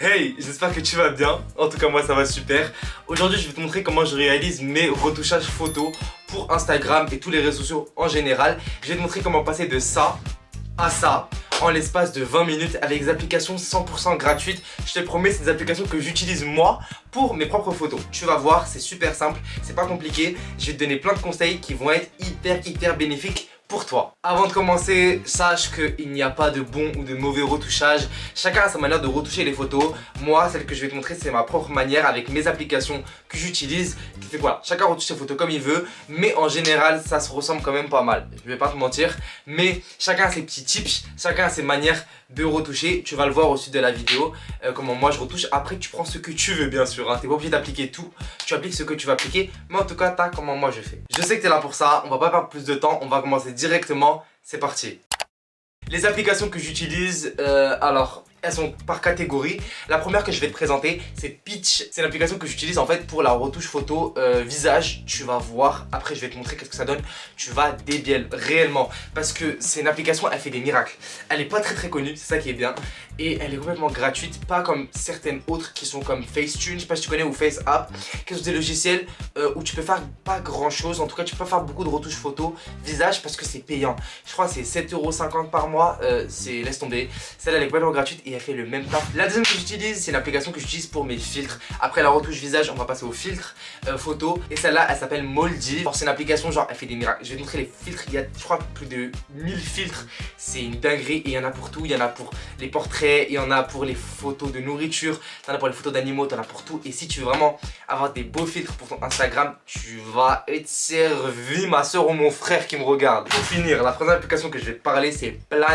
Hey, j'espère que tu vas bien. En tout cas moi ça va super. Aujourd'hui je vais te montrer comment je réalise mes retouchages photos pour Instagram et tous les réseaux sociaux en général. Je vais te montrer comment passer de ça à ça en l'espace de 20 minutes avec des applications 100% gratuites. Je te promets, c'est des applications que j'utilise moi pour mes propres photos. Tu vas voir, c'est super simple, c'est pas compliqué. Je vais te donner plein de conseils qui vont être hyper bénéfiques pour toi. Avant de commencer, sache qu'il n'y a pas de bon ou de mauvais retouchage. Chacun a sa manière de retoucher les photos. Moi, celle que je vais te montrer, c'est ma propre manière avec mes applications que j'utilise. Qui fait quoi? Chacun retouche ses photos comme il veut, mais en général, ça se ressemble quand même pas mal. Je vais pas te mentir, mais chacun a ses petits tips, chacun a ses manières de retoucher. Tu vas le voir au sud de la vidéo, comment moi je retouche. Après, tu prends ce que tu veux, bien sûr. T'es pas obligé d'appliquer tout. Tu appliques ce que tu vas appliquer, mais en tout cas, t'as comment moi je fais. Je sais que t'es là pour ça. On va pas perdre plus de temps. On va commencer directement. C'est parti. Les applications que j'utilise, alors elles sont par catégorie. La première que je vais te présenter, c'est Pitch. C'est l'application que j'utilise en fait pour la retouche photo visage. Tu vas voir, après je vais te montrer qu'est-ce que ça donne. Tu vas débiel réellement, parce que c'est une application, elle fait des miracles. Elle est pas très connue, c'est ça qui est bien. Et elle est complètement gratuite, pas comme certaines autres qui sont comme Facetune, je sais pas si tu connais, ou FaceApp, qui sont des logiciels où tu peux faire pas grand chose. En tout cas, tu peux pas faire beaucoup de retouches photo visage parce que c'est payant. Je crois que c'est 7,50 € par mois, laisse tomber. Celle-là elle est complètement gratuite et elle fait le même taf. La deuxième que j'utilise, c'est une application que j'utilise pour mes filtres. Après la retouche visage, on va passer aux filtres photo. Et celle-là, elle s'appelle Moldy. C'est une application genre, elle fait des miracles. Je vais te montrer les filtres. Il y a, je crois, plus de 1000 filtres. C'est une dinguerie et il y en a pour tout. Il y en a pour les portraits, il y en a pour les photos de nourriture, il y en a pour les photos d'animaux, il y en a pour tout. Et si tu veux vraiment avoir des beaux filtres pour ton Instagram, tu vas être servi, ma soeur ou mon frère qui me regarde. Pour finir, la troisième application que je vais te parler, c'est Plan.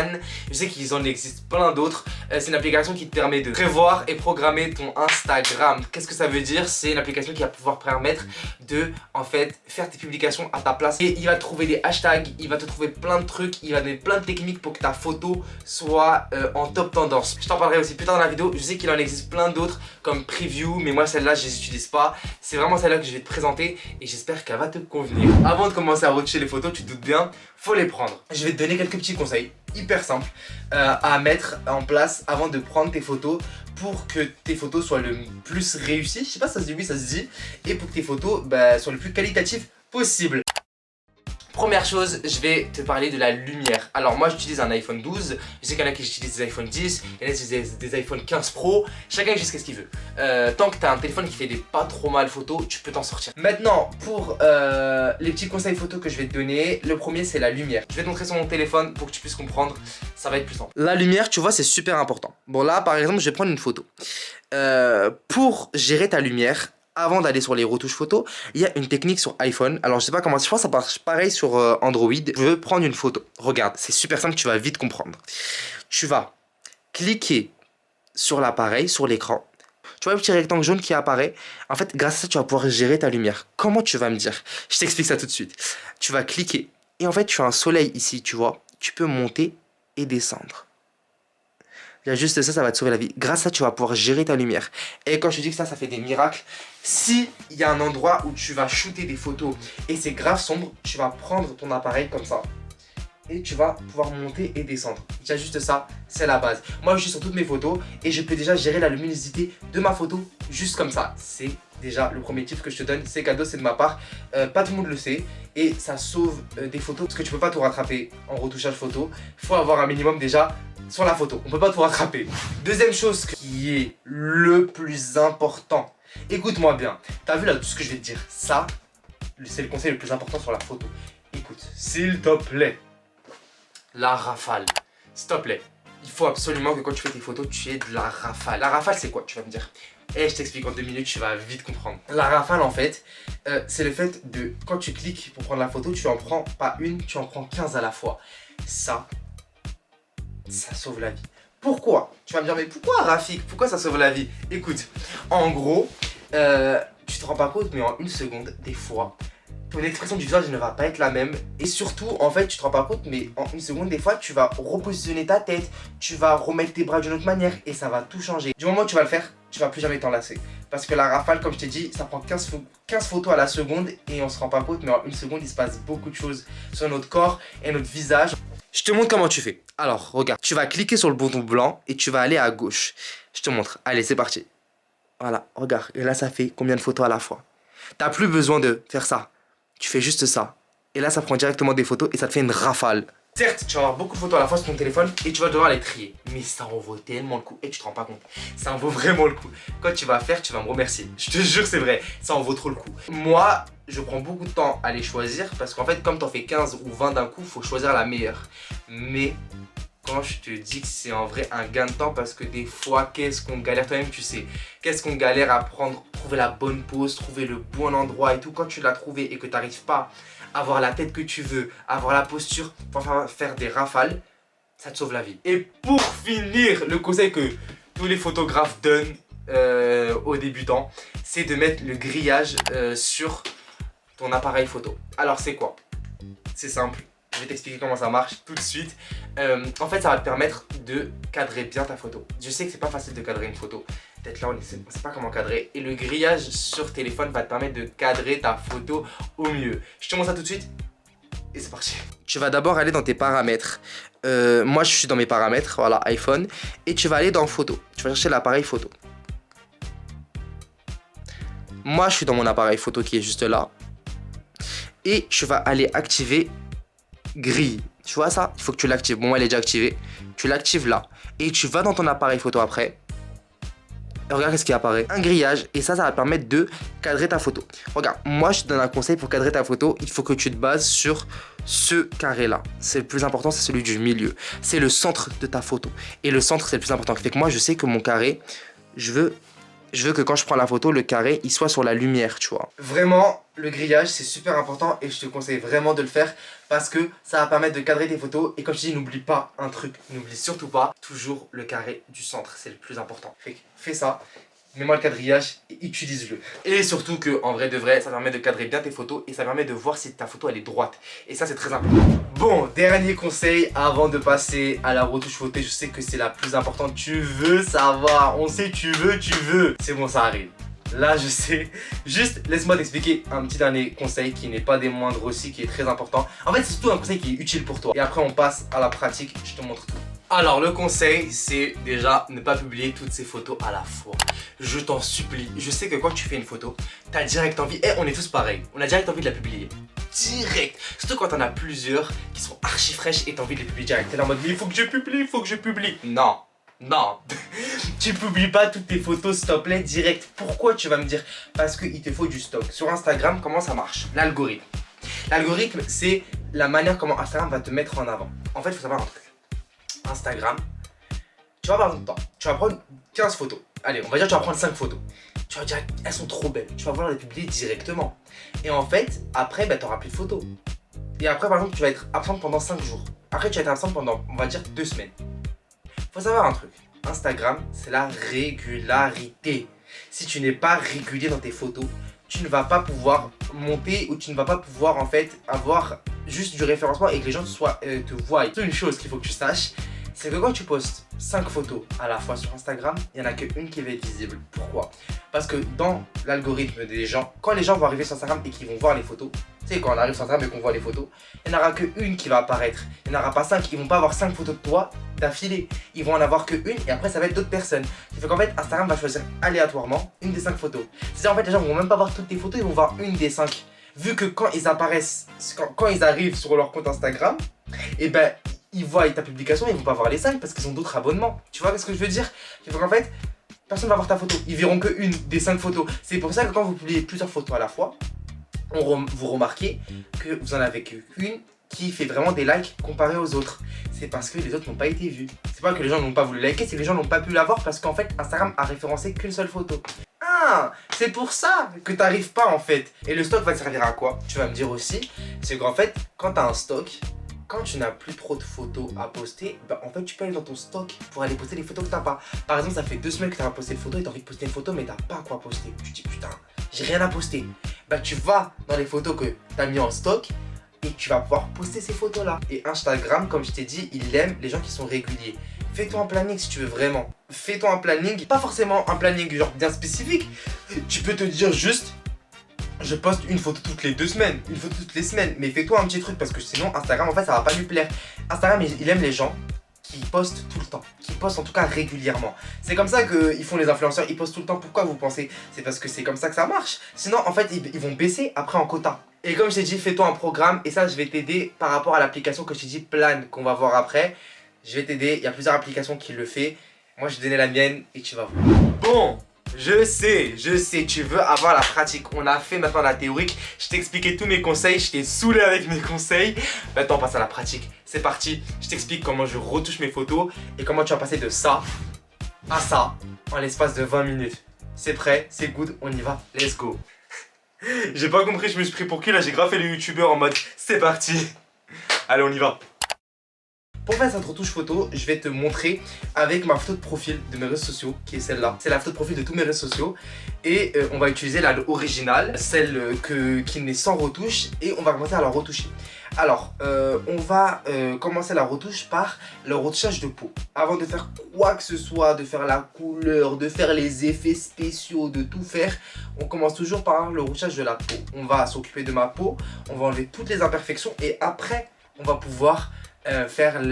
Je sais qu'il en existe plein d'autres. C'est une application qui te permet de prévoir et programmer ton Instagram. Qu'est-ce que ça veut dire? C'est une application qui va pouvoir permettre de, en fait, faire tes publications à ta place. Et il va te trouver des hashtags, il va te trouver plein de trucs, il va donner plein de techniques pour que ta photo soit en top tendance. Je t'en parlerai aussi plus tard dans la vidéo. Je sais qu'il en existe plein d'autres comme Preview, mais moi celle-là je les utilise pas. C'est vraiment celle-là que je vais te présenter et j'espère qu'elle va te convenir. Avant de commencer à retoucher les photos, tu te doutes bien, faut les prendre. Je vais te donner quelques petits conseils hyper simples à mettre en place avant de prendre tes photos pour que tes photos soient le plus réussies. Je sais pas si ça se dit, oui ça se dit. Et pour que tes photos soient le plus qualitatives possible. Première chose, je vais te parler de la lumière. Alors moi j'utilise un iPhone 12, je sais qu'il y en a qui utilisent des iPhone 10, il y en a qui utilisent des iPhone 15 Pro, chacun utilise ce qu'il veut. Tant que tu as un téléphone qui fait des pas trop mal photos, tu peux t'en sortir. Maintenant, pour les petits conseils photos que je vais te donner, le premier c'est la lumière. Je vais te montrer sur mon téléphone pour que tu puisses comprendre, ça va être plus simple. La lumière, tu vois, c'est super important. Bon là par exemple, je vais prendre une photo. Pour gérer ta lumière, avant d'aller sur les retouches photos, il y a une technique sur iPhone. Alors je sais pas comment, je pense que ça marche pareil sur Android. Je veux prendre une photo. Regarde, c'est super simple, tu vas vite comprendre. Tu vas cliquer sur l'appareil, sur l'écran. Tu vois le petit rectangle jaune qui apparaît. En fait, grâce à ça, tu vas pouvoir gérer ta lumière. Comment tu vas me dire? Je t'explique ça tout de suite. Tu vas cliquer. Et en fait, tu as un soleil ici, tu vois. Tu peux monter et descendre. Il y a juste ça, ça va te sauver la vie. Grâce à ça, tu vas pouvoir gérer ta lumière. Et quand je te dis que ça fait des miracles, si il y a un endroit où tu vas shooter des photos et c'est grave sombre, tu vas prendre ton appareil comme ça. Et tu vas pouvoir monter et descendre. Il y a juste ça, c'est la base. Moi, je suis sur toutes mes photos et je peux déjà gérer la luminosité de ma photo juste comme ça. C'est déjà le premier tip que je te donne. C'est cadeau, c'est de ma part. Pas tout le monde le sait. Et ça sauve des photos parce que tu peux pas tout rattraper en retouchage photo. Il faut avoir un minimum déjà sur la photo. On peut pas tout rattraper. Deuxième chose qui est le plus important. Écoute-moi bien. T'as vu là tout ce que je vais te dire? Ça, c'est le conseil le plus important sur la photo. Écoute, s'il te plaît. La rafale, s'il te plaît, il faut absolument que quand tu fais tes photos, tu aies de la rafale. La rafale, c'est quoi? Tu vas me dire. Et je t'explique en 2 minutes, tu vas vite comprendre. La rafale, en fait, c'est le fait de, quand tu cliques pour prendre la photo, tu en prends pas une, tu en prends 15 à la fois. Ça sauve la vie. Pourquoi? Tu vas me dire, mais pourquoi Rafik? Pourquoi ça sauve la vie? Écoute, en gros, tu te rends pas compte, mais en 1 seconde, des fois, ton expression du visage ne va pas être la même. Et surtout, en fait, tu te rends pas compte, mais en 1 seconde, des fois, tu vas repositionner ta tête, tu vas remettre tes bras d'une autre manière et ça va tout changer. Du moment où tu vas le faire, tu vas plus jamais t'en lasser. Parce que la rafale, comme je t'ai dit, ça prend 15 photos à la seconde et on se rend pas compte, mais en 1 seconde, il se passe beaucoup de choses sur notre corps et notre visage. Je te montre comment tu fais. Alors, regarde, tu vas cliquer sur le bouton blanc et tu vas aller à gauche. Je te montre. Allez, c'est parti. Voilà, regarde. Et là, ça fait combien de photos à la fois? T'as plus besoin de faire ça. Tu fais juste ça. Et là, ça prend directement des photos et ça te fait une rafale. Certes, tu vas avoir beaucoup de photos à la fois sur ton téléphone et tu vas devoir les trier. Mais ça en vaut tellement le coup et tu te rends pas compte. Ça en vaut vraiment le coup. Quand tu vas faire, tu vas me remercier. Je te jure, c'est vrai. Ça en vaut trop le coup. Moi, je prends beaucoup de temps à les choisir parce qu'en fait, comme t'en fais 15 ou 20 d'un coup, faut choisir la meilleure. Mais quand je te dis que c'est en vrai un gain de temps parce que des fois, qu'est-ce qu'on galère, toi-même tu sais, qu'est-ce qu'on galère à prendre, trouver la bonne pose, trouver le bon endroit et tout. Quand tu l'as trouvé et que tu n'arrives pas à avoir la tête que tu veux, à avoir la posture pour faire des rafales, ça te sauve la vie. Et pour finir, le conseil que tous les photographes donnent aux débutants, c'est de mettre le grillage sur ton appareil photo. Alors c'est quoi? C'est simple. Je vais t'expliquer comment ça marche tout de suite. En fait, ça va te permettre de cadrer bien ta photo. Je sais que c'est pas facile de cadrer une photo. Peut-être là, on ne sait pas comment cadrer. Et le grillage sur téléphone va te permettre de cadrer ta photo au mieux. Je te montre ça tout de suite. Et c'est parti. Tu vas d'abord aller dans tes paramètres. Moi, je suis dans mes paramètres, voilà, iPhone. Et tu vas aller dans photo. Tu vas chercher l'appareil photo. Moi, je suis dans mon appareil photo qui est juste là. Et tu vas aller activer grille. Tu vois ça? Il faut que tu l'actives. Bon, elle est déjà activée. Tu l'actives là. Et tu vas dans ton appareil photo après. Et regarde ce qui apparaît. Un grillage. Et ça va te permettre de cadrer ta photo. Regarde, moi je te donne un conseil pour cadrer ta photo. Il faut que tu te bases sur ce carré là. C'est le plus important, c'est celui du milieu. C'est le centre de ta photo. Et le centre, c'est le plus important. Fait que moi, je sais que mon carré, je veux que quand je prends la photo, le carré, il soit sur la lumière, tu vois. Vraiment, le grillage, c'est super important et je te conseille vraiment de le faire parce que ça va permettre de cadrer tes photos. Et comme je te dis, n'oublie pas un truc, n'oublie surtout pas toujours le carré du centre, c'est le plus important. Fais ça, mets-moi le quadrillage et utilise-le. Et surtout que, en vrai de vrai, ça permet de cadrer bien tes photos et ça permet de voir si ta photo elle est droite. Et ça, c'est très important. Bon, dernier conseil avant de passer à la retouche photo. Je sais que c'est la plus importante. Tu veux savoir, on sait tu veux. C'est bon, ça arrive. Là, je sais. Juste, laisse-moi t'expliquer un petit dernier conseil qui n'est pas des moindres aussi, qui est très important. En fait, c'est surtout un conseil qui est utile pour toi. Et après, on passe à la pratique. Je te montre tout. Alors, le conseil, c'est déjà ne pas publier toutes ces photos à la fois. Je t'en supplie. Je sais que quand tu fais une photo, t'as direct envie. On est tous pareils. On a direct envie de la publier. Direct. Surtout quand t'en as plusieurs qui sont archi fraîches et t'as envie de les publier direct. T'es là en mode, mais il faut que je publie. Non. Tu publies pas toutes tes photos s'il te plaît direct. Pourquoi tu vas me dire? Parce qu'il te faut du stock. Sur Instagram, comment ça marche? L'algorithme. L'algorithme, c'est la manière comment Instagram va te mettre en avant. En fait, il faut savoir un truc. Instagram, tu vas avoir ton temps. Tu vas prendre 15 photos. Allez, on va dire que tu vas prendre 5 photos. Tu vas dire, elles sont trop belles. Tu vas vouloir les publier directement. Et en fait, après, tu n'auras plus de photos. Et après, par exemple, tu vas être absent pendant 5 jours. Après, tu vas être absent pendant, on va dire, 2 semaines. Faut savoir un truc. Instagram, c'est la régularité. Si tu n'es pas régulier dans tes photos, tu ne vas pas pouvoir monter ou tu ne vas pas pouvoir en fait avoir juste du référencement et que les gens te voient. C'est une chose qu'il faut que tu saches, c'est que quand tu postes 5 photos à la fois sur Instagram, il n'y en a qu'une qui va être visible. Pourquoi? Parce que dans l'algorithme des gens, quand les gens vont arriver sur Instagram et qu'ils vont voir les photos, tu sais, quand on arrive sur Instagram et qu'on voit les photos, il n'y en aura qu'une qui va apparaître. Il n'y en aura pas 5. Ils vont pas avoir 5 photos de toi d'affilée. Ils vont en avoir qu'une et après ça va être d'autres personnes. Ce qui fait qu'en fait, Instagram va choisir aléatoirement une des 5 photos. C'est-à-dire en fait, les gens vont même pas voir toutes tes photos, ils vont voir une des 5. Vu que quand ils apparaissent, quand ils arrivent sur leur compte Instagram, et ben ils voient ta publication, ils vont pas voir les 5 parce qu'ils ont d'autres abonnements. Tu vois ce que je veux dire? Il faut qu'en fait, personne va voir ta photo. Ils verront qu'une des 5 photos. C'est pour ça que quand vous publiez plusieurs photos à la fois, vous remarquez que vous en avez qu'une qui fait vraiment des likes comparé aux autres. C'est parce que les autres n'ont pas été vus. C'est pas que les gens n'ont pas voulu liker, c'est que les gens n'ont pas pu la voir parce qu'en fait Instagram a référencé qu'une seule photo. Ah, c'est pour ça que t'arrives pas en fait. Et le stock va te servir à quoi? Tu vas me dire aussi, c'est qu'en fait quand t'as un stock, quand tu n'as plus trop de photos à poster, bah en fait tu peux aller dans ton stock pour aller poster les photos que t'as pas. Par exemple, ça fait 2 semaines que t'as pas posté de photos et t'as envie de poster une photo mais t'as pas quoi poster. Tu te dis putain, j'ai rien à poster. Bah tu vas dans les photos que t'as mis en stock et tu vas pouvoir poster ces photos là. Et Instagram, comme je t'ai dit, il aime les gens qui sont réguliers. Fais-toi un planning si tu veux vraiment. Fais-toi un planning, pas forcément un planning genre bien spécifique. Tu peux te dire juste, je poste une photo toutes les 2 semaines, une photo toutes les semaines, mais fais-toi un petit truc parce que sinon Instagram en fait ça va pas lui plaire. Instagram, il aime les gens qui postent tout le temps, qui postent en tout cas régulièrement. C'est comme ça qu'ils font les influenceurs, ils postent tout le temps. Pourquoi vous pensez? C'est parce que c'est comme ça que ça marche. Sinon, en fait, ils vont baisser après en quota. Et comme je t'ai dit, fais-toi un programme. Et ça, je vais t'aider par rapport à l'application que je t'ai dit, Plan, qu'on va voir après. Je vais t'aider, il y a plusieurs applications qui le font. Moi, je vais te donner la mienne et tu vas voir. Bon, je sais, tu veux avoir la pratique. On a fait maintenant la théorique. Je t'ai expliqué tous mes conseils, je t'ai saoulé avec mes conseils. Maintenant, on passe à la pratique. C'est parti, je t'explique comment je retouche mes photos et comment tu vas passer de ça à ça en l'espace de 20 minutes. C'est prêt, c'est good, on y va, let's go. J'ai pas compris, je me suis pris pour qui là, j'ai grave fait le youtubeur en mode c'est parti. Allez, on y va. Pour faire cette retouche photo, je vais te montrer avec ma photo de profil de mes réseaux sociaux, qui est celle-là. C'est la photo de profil de tous mes réseaux sociaux. Et on va utiliser l'originale, celle qui n'est sans retouche. Et on va commencer à la retoucher. Alors, on va commencer la retouche par le retouchage de peau. Avant de faire quoi que ce soit, de faire la couleur, de faire les effets spéciaux, de tout faire, on commence toujours par le retouchage de la peau. On va s'occuper de ma peau, on va enlever toutes les imperfections et après, on va pouvoir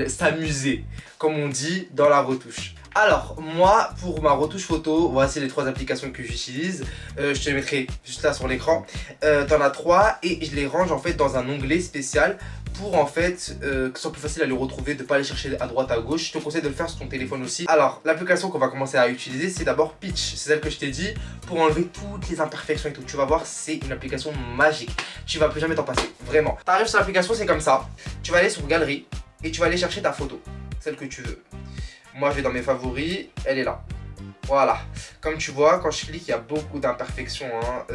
s'amuser, comme on dit dans la retouche. Alors, moi, pour ma retouche photo, voici les 3 applications que j'utilise. Je te les mettrai juste là sur l'écran. T'en as 3 et je les range en fait dans un onglet spécial pour en fait que ce soit plus facile à les retrouver, de ne pas aller chercher à droite à gauche. Je te conseille de le faire sur ton téléphone aussi. Alors, l'application qu'on va commencer à utiliser, c'est d'abord Pitch. C'est celle que je t'ai dit pour enlever toutes les imperfections et tout. Tu vas voir, c'est une application magique. Tu vas plus jamais t'en passer, vraiment. Tu arrives sur l'application, c'est comme ça. Tu vas aller sur Galerie et tu vas aller chercher ta photo, celle que tu veux. Moi, je vais dans mes favoris, elle est là. Voilà. Comme tu vois, quand je clique, il y a beaucoup d'imperfections. Hein.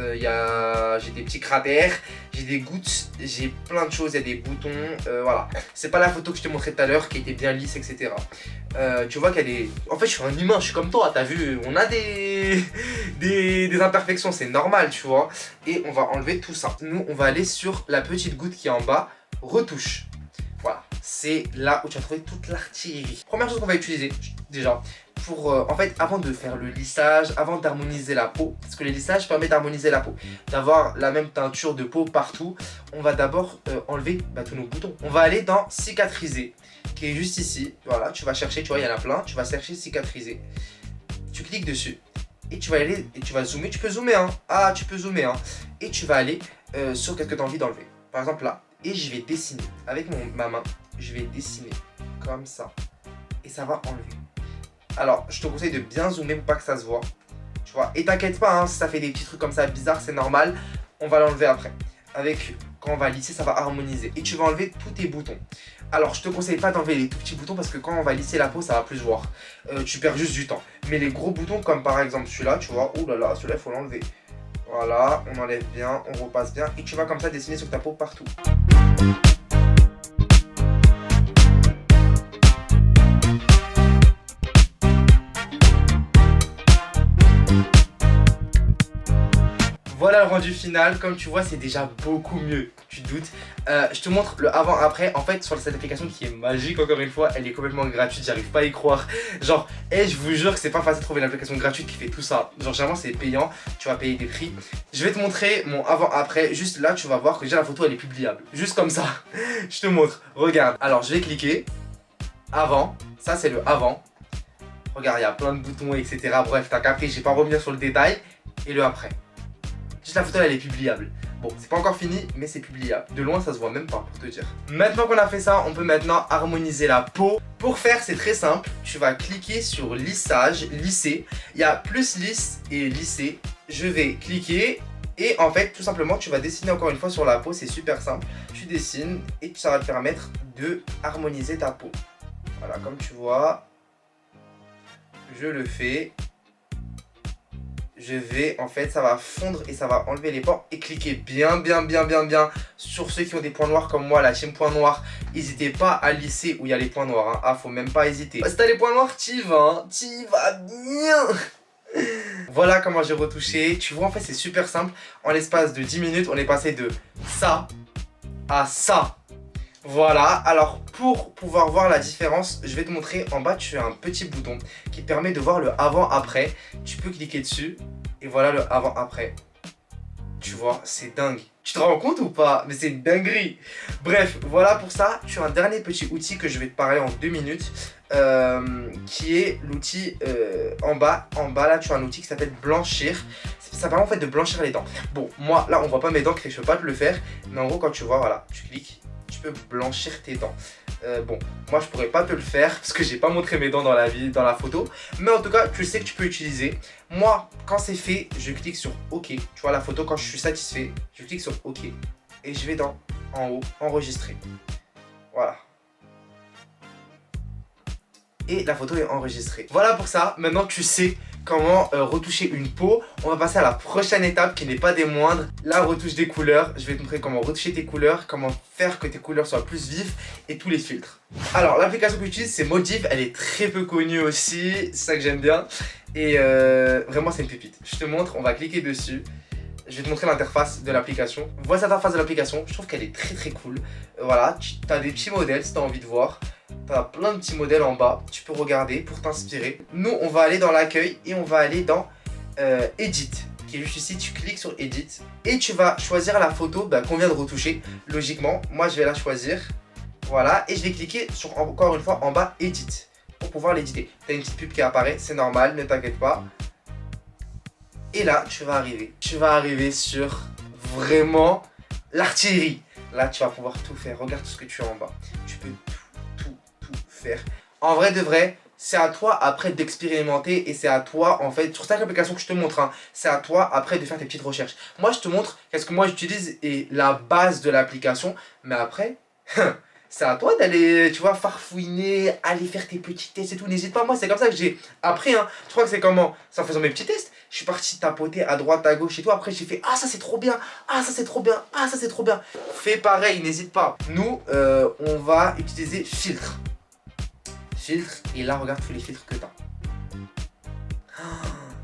J'ai des petits cratères, j'ai des gouttes, j'ai plein de choses, il y a des boutons. Voilà. C'est pas la photo que je te montrais tout à l'heure qui était bien lisse, etc. Tu vois qu'elle est... En fait, je suis un humain, je suis comme toi, t'as vu. On a des imperfections, c'est normal, tu vois. Et on va enlever tout ça. Nous, on va aller sur la petite goutte qui est en bas, retouche. Voilà, c'est là où tu vas trouver toute l'artillerie. Première chose qu'on va utiliser, déjà, pour, en fait, avant de faire le lissage, avant d'harmoniser la peau, parce que le lissage permet d'harmoniser la peau, d'avoir la même teinture de peau partout, on va d'abord enlever tous nos boutons. On va aller dans cicatriser, qui est juste ici. Voilà, tu vas chercher, tu vois, il y en a plein, tu vas chercher cicatriser. Tu cliques dessus. Et tu vas aller, et tu vas zoomer, tu peux zoomer, hein. Ah, tu peux zoomer, hein. Et tu vas aller sur qu'est-ce que tu as envie d'enlever. Par exemple, là. Et je vais dessiner avec ma main, je vais dessiner comme ça et ça va enlever. Alors je te conseille de bien zoomer pour pas que ça se voit, tu vois. Et t'inquiète pas, hein, si ça fait des petits trucs comme ça bizarres, c'est normal, on va l'enlever après. Quand on va lisser, ça va harmoniser et tu vas enlever tous tes boutons. Alors je te conseille pas d'enlever les tout petits boutons parce que quand on va lisser la peau, ça va plus se voir. Tu perds juste du temps. Mais les gros boutons comme par exemple celui-là, tu vois, ouh là là, celui-là il faut l'enlever. Voilà, on enlève bien, on repasse bien et tu vas comme ça dessiner sur ta peau partout. Voilà le rendu final, comme tu vois c'est déjà beaucoup mieux, tu te doutes. Je te montre le avant-après, en fait sur cette application qui est magique encore une fois, elle est complètement gratuite, j'arrive pas à y croire. Genre, je vous jure que c'est pas facile de trouver une application gratuite qui fait tout ça. Genre généralement c'est payant, tu vas payer des prix. Je vais te montrer mon avant-après, juste là tu vas voir que déjà la photo elle est publiable. Juste comme ça, je te montre, regarde. Alors je vais cliquer, avant, ça c'est le avant. Regarde, il y a plein de boutons etc. Bref, t'as capté, je vais pas revenir sur le détail. Et le après. Juste la photo elle est publiable. Bon, c'est pas encore fini, mais c'est publiable. De loin, ça se voit même pas, pour te dire. Maintenant qu'on a fait ça, on peut maintenant harmoniser la peau. Pour faire, c'est très simple. Tu vas cliquer sur lissage, lisser. Il y a plus lisse et lisser. Je vais cliquer et en fait, tout simplement, tu vas dessiner encore une fois sur la peau. C'est super simple. Tu dessines et ça va te permettre de harmoniser ta peau. Voilà, comme tu vois, je le fais. Je vais, en fait, ça va fondre et ça va enlever les pores. Et cliquez bien sur ceux qui ont des points noirs comme moi, la team point noir. N'hésitez pas à lisser où il y a les points noirs. Hein. Ah, faut même pas hésiter. Si t'as les points noirs, t'y vas. Hein. T'y vas bien. Voilà comment j'ai retouché. Tu vois, en fait, c'est super simple. En l'espace de 10 minutes, on est passé de ça à ça. Voilà, alors pour pouvoir voir la différence, je vais te montrer en bas, tu as un petit bouton qui te permet de voir le avant-après. Tu peux cliquer dessus et voilà le avant-après. Tu vois, c'est dingue. Tu te rends compte ou pas? Mais c'est une dinguerie. Bref, voilà pour ça. Tu as un dernier petit outil que je vais te parler en 2 minutes. Qui est l'outil en bas. En bas, là, tu as un outil qui s'appelle blanchir. Ça permet en fait de blanchir les dents. Bon, moi, là, on voit pas mes dents, que je peux pas te le faire. Mais en gros, quand tu vois, voilà, tu cliques, tu peux blanchir tes dents. Bon, moi je pourrais pas te le faire parce que j'ai pas montré mes dents dans la photo. Mais en tout cas, tu sais que tu peux utiliser. Moi, quand c'est fait, je clique sur OK. Tu vois la photo, quand je suis satisfait, je clique sur OK. Et je vais en haut, enregistrer. Voilà. Et la photo est enregistrée. Voilà pour ça. Maintenant, tu sais comment retoucher une peau. On va passer à la prochaine étape qui n'est pas des moindres, la retouche des couleurs. Je vais te montrer comment retoucher tes couleurs, comment faire que tes couleurs soient plus vives et tous les filtres. Alors l'application que j'utilise c'est Modiv, elle est très peu connue aussi, c'est ça que j'aime bien. Et vraiment c'est une pépite. Je te montre, on va cliquer dessus. Je vais te montrer l'interface de l'application. Voici l'interface de l'application, je trouve qu'elle est très cool. Voilà, tu as des petits modèles si tu as envie de voir. Tu as plein de petits modèles en bas, tu peux regarder pour t'inspirer. Nous, on va aller dans l'accueil et on va aller dans Edit, qui est juste ici. Tu cliques sur Edit et tu vas choisir la photo qu'on vient de retoucher. Logiquement, moi je vais la choisir. Voilà, et je vais cliquer sur, encore une fois, en bas, Edit, pour pouvoir l'éditer. Tu as une petite pub qui apparaît, c'est normal, ne t'inquiète pas. Et là, tu vas arriver sur vraiment l'artillerie. Là, tu vas pouvoir tout faire. Regarde tout ce que tu as en bas. Tu peux tout faire. En vrai de vrai, c'est à toi après d'expérimenter et c'est à toi en fait, sur cette application que je te montre, hein, c'est à toi après de faire tes petites recherches. Moi, je te montre qu'est-ce que moi j'utilise et la base de l'application. Mais après, c'est à toi d'aller, tu vois, farfouiner, aller faire tes petits tests et tout. N'hésite pas, moi, c'est comme ça que j'ai appris, hein. Je crois que c'est comment? C'est en faisant mes petits tests. Je suis parti tapoter à droite, à gauche et tout. Après, j'ai fait, ah, ça c'est trop bien, ah, ça c'est trop bien, ah, ça c'est trop bien. Fais pareil, n'hésite pas. Nous, on va utiliser filtre. Filtre, et là, regarde tous les filtres que t'as.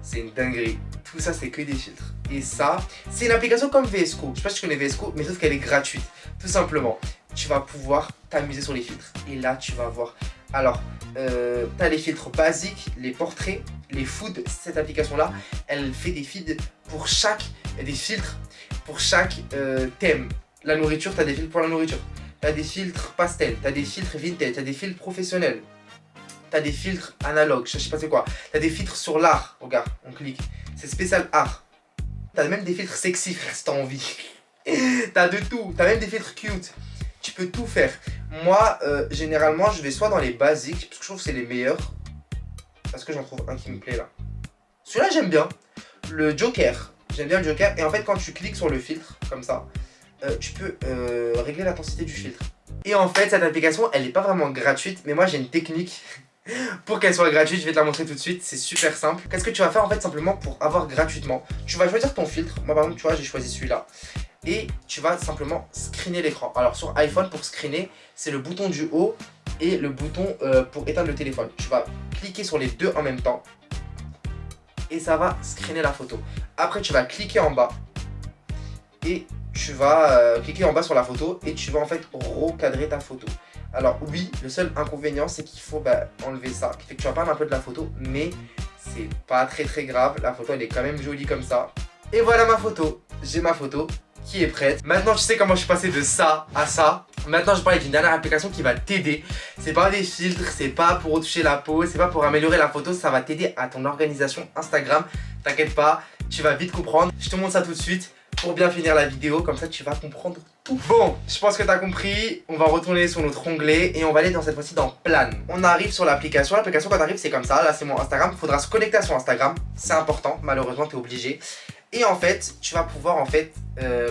C'est une dinguerie. Tout ça, c'est que des filtres. Et ça, c'est une application comme VS Code. Je sais pas si tu connais VS Code, mais sauf qu'elle est gratuite. Tout simplement, tu vas pouvoir t'amuser sur les filtres. Et là, tu vas voir. Alors, tu as les filtres basiques, les portraits, les foods. Cette application-là, elle fait des feeds pour chaque thème. La nourriture, tu as des filtres pour la nourriture. Tu as des filtres pastel, tu as des filtres vintage, tu as des filtres professionnels. Tu as des filtres analogues, je sais pas c'est quoi. Tu as des filtres sur l'art. Regarde, on clique. C'est spécial art. Tu as même des filtres sexy, frère, si tu as envie. Tu as de tout. Tu as même des filtres cute. Tu peux tout faire. Moi, généralement, je vais soit dans les basiques, parce que je trouve que c'est les meilleurs. Parce que j'en trouve un qui me plaît là. Celui-là, j'aime bien. Le Joker. J'aime bien le Joker. Et en fait, quand tu cliques sur le filtre, comme ça, tu peux régler l'intensité du filtre. Et en fait, cette application, elle n'est pas vraiment gratuite. Mais moi, j'ai une technique pour qu'elle soit gratuite. Je vais te la montrer tout de suite. C'est super simple. Qu'est-ce que tu vas faire en fait simplement pour avoir gratuitement? Tu vas choisir ton filtre. Moi, par exemple, tu vois, j'ai choisi celui-là. Et tu vas simplement screener l'écran. Alors sur iPhone, pour screener, c'est le bouton du haut et le bouton pour éteindre le téléphone. Tu vas cliquer sur les deux en même temps et ça va screener la photo. Après, tu vas cliquer en bas et tu vas cliquer en bas sur la photo et tu vas en fait recadrer ta photo. Alors oui, le seul inconvénient, c'est qu'il faut enlever ça, qui fait que tu vas perdre un peu de la photo, mais c'est pas très grave. La photo, elle est quand même jolie comme ça. Et voilà ma photo. J'ai ma photo qui est prête. Maintenant tu sais comment je suis passé de ça à ça. Maintenant je parle d'une dernière application qui va t'aider. C'est pas des filtres, c'est pas pour retoucher la peau, c'est pas pour améliorer la photo, ça va t'aider à ton organisation Instagram. T'inquiète pas, tu vas vite comprendre. Je te montre ça tout de suite pour bien finir la vidéo, comme ça tu vas comprendre tout. Bon, je pense que tu as compris. On va retourner sur notre onglet et on va aller dans cette fois-ci dans Plan. On arrive sur l'application. L'application quand on arrive c'est comme ça. Là c'est mon Instagram. Il faudra se connecter à son Instagram. C'est important, malheureusement tu es obligé. Et en fait, tu vas pouvoir en fait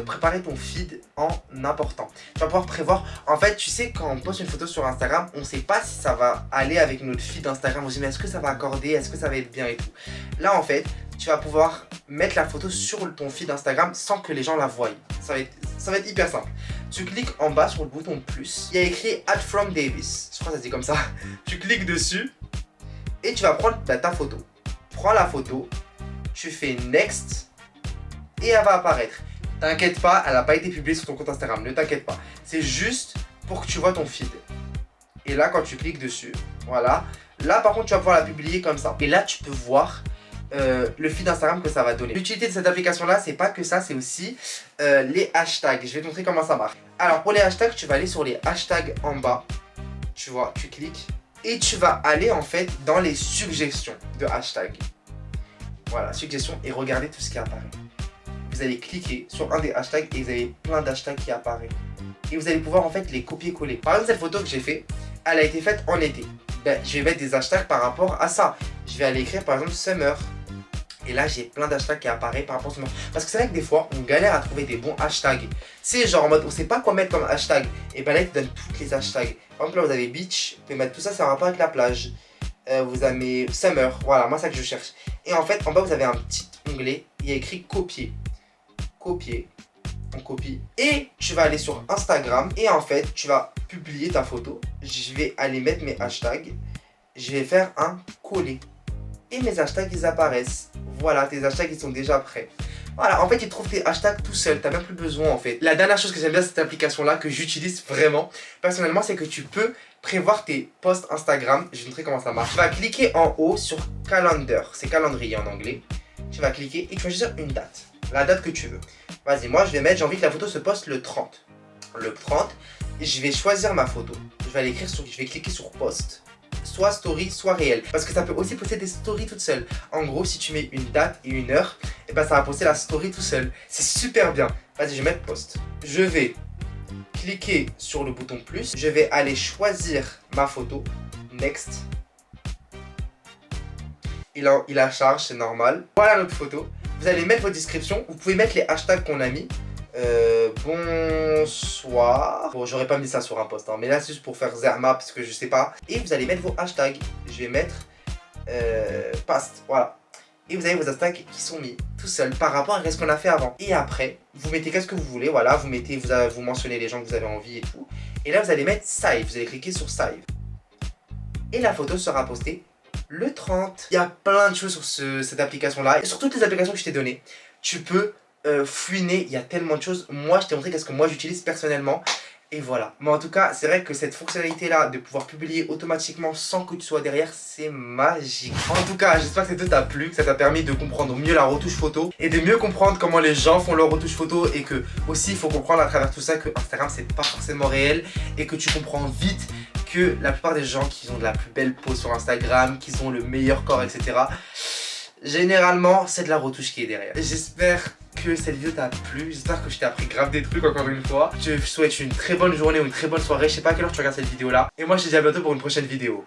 préparer ton feed en important. Tu vas pouvoir prévoir. En fait, tu sais, quand on poste une photo sur Instagram, on ne sait pas si ça va aller avec notre feed Instagram. On se dit, mais est-ce que ça va accorder? Est-ce que ça va être bien et tout? Là, en fait, tu vas pouvoir mettre la photo sur ton feed Instagram sans que les gens la voient. Ça va être hyper simple. Tu cliques en bas sur le bouton plus. Il y a écrit Add from Davis. Je crois que ça se dit comme ça. Tu cliques dessus et tu vas prendre ta photo. Prends la photo, tu fais Next. Et elle va apparaître. T'inquiète pas, elle n'a pas été publiée sur ton compte Instagram. Ne t'inquiète pas. C'est juste pour que tu vois ton feed. Et là, quand tu cliques dessus, voilà. Là, par contre, tu vas pouvoir la publier comme ça. Et là, tu peux voir le feed Instagram que ça va donner. L'utilité de cette application là, c'est pas que ça, c'est aussi les hashtags. Je vais te montrer comment ça marche. Alors pour les hashtags, tu vas aller sur les hashtags en bas. Tu vois, tu cliques et tu vas aller en fait dans les suggestions de hashtags. Voilà, suggestions et regardez tout ce qui apparaît. Vous allez cliquer sur un des hashtags et vous avez plein d'hashtags qui apparaissent. Et vous allez pouvoir en fait les copier-coller. Par exemple, cette photo que j'ai fait, elle a été faite en été. Ben, je vais mettre des hashtags par rapport à ça. Je vais aller écrire par exemple summer. Et là, j'ai plein d'hashtags qui apparaissent par rapport à summer. Parce que c'est vrai que des fois, on galère à trouver des bons hashtags. C'est genre en mode, on sait pas quoi mettre comme hashtag. Et ben là, il te donne tous les hashtags. Par exemple, là, vous avez beach. Vous pouvez mettre tout ça, c'est en rapport avec la plage. Vous avez summer. Voilà, moi, c'est ça que je cherche. Et en fait, en bas, vous avez un petit onglet. Il y a écrit copier. Copier. On copie. Et tu vas aller sur Instagram. Et en fait, tu vas publier ta photo. Je vais aller mettre mes hashtags. Je vais faire un coller. Et mes hashtags, ils apparaissent. Voilà, tes hashtags, ils sont déjà prêts. Voilà, en fait, il trouve tes hashtags tout seul. T'as même plus besoin, en fait. La dernière chose que j'aime bien de cette application-là, que j'utilise vraiment, personnellement, c'est que tu peux prévoir tes posts Instagram. Je vais vous montrer comment ça marche. Tu vas cliquer en haut sur Calendar. C'est calendrier en anglais. Tu vas cliquer et tu vas choisir une date. La date que tu veux. Vas-y, moi, je vais mettre, j'ai envie que la photo se poste le 30. Le 30, je vais choisir ma photo. Je vais aller écrire sur, je vais cliquer sur post. Soit story, soit réel. Parce que ça peut aussi poster des stories toutes seules. En gros, si tu mets une date et une heure, et ben ça va poster la story tout seul. C'est super bien. Vas-y, je vais mettre post. Je vais cliquer sur le bouton plus. Je vais aller choisir ma photo. Next. Il a charge, c'est normal. Voilà notre photo. Vous allez mettre votre description. Vous pouvez mettre les hashtags qu'on a mis. Bonsoir. Bon, j'aurais pas mis ça sur un post, hein, mais là c'est juste pour faire Zerma parce que je sais pas. Et vous allez mettre vos hashtags. Je vais mettre past, voilà. Et vous avez vos hashtags qui sont mis tout seuls par rapport à ce qu'on a fait avant. Et après, vous mettez qu'est-ce que vous voulez, voilà, vous mettez, vous mentionnez les gens que vous avez envie et tout. Et là vous allez mettre save, vous allez cliquer sur save. Et la photo sera postée le 30. Il y a plein de choses sur cette application là. Et sur toutes les applications que je t'ai données, tu peux fouiner, il y a tellement de choses. Moi je t'ai montré qu'est-ce que moi j'utilise personnellement. Et voilà. Mais en tout cas, c'est vrai que cette fonctionnalité là de pouvoir publier automatiquement sans que tu sois derrière, c'est magique. En tout cas, j'espère que cette vidéo t'a plu, que ça t'a permis de comprendre mieux la retouche photo et de mieux comprendre comment les gens font leur retouche photo. Et que aussi il faut comprendre à travers tout ça que Instagram c'est pas forcément réel. Et que tu comprends vite que la plupart des gens qui ont de la plus belle pose sur Instagram, qui ont le meilleur corps, etc. Généralement, c'est de la retouche qui est derrière. J'espère que cette vidéo t'a plu. J'espère que je t'ai appris grave des trucs encore une fois. Je te souhaite une très bonne journée ou une très bonne soirée. Je sais pas à quelle heure tu regardes cette vidéo là. Et moi, je te dis à bientôt pour une prochaine vidéo.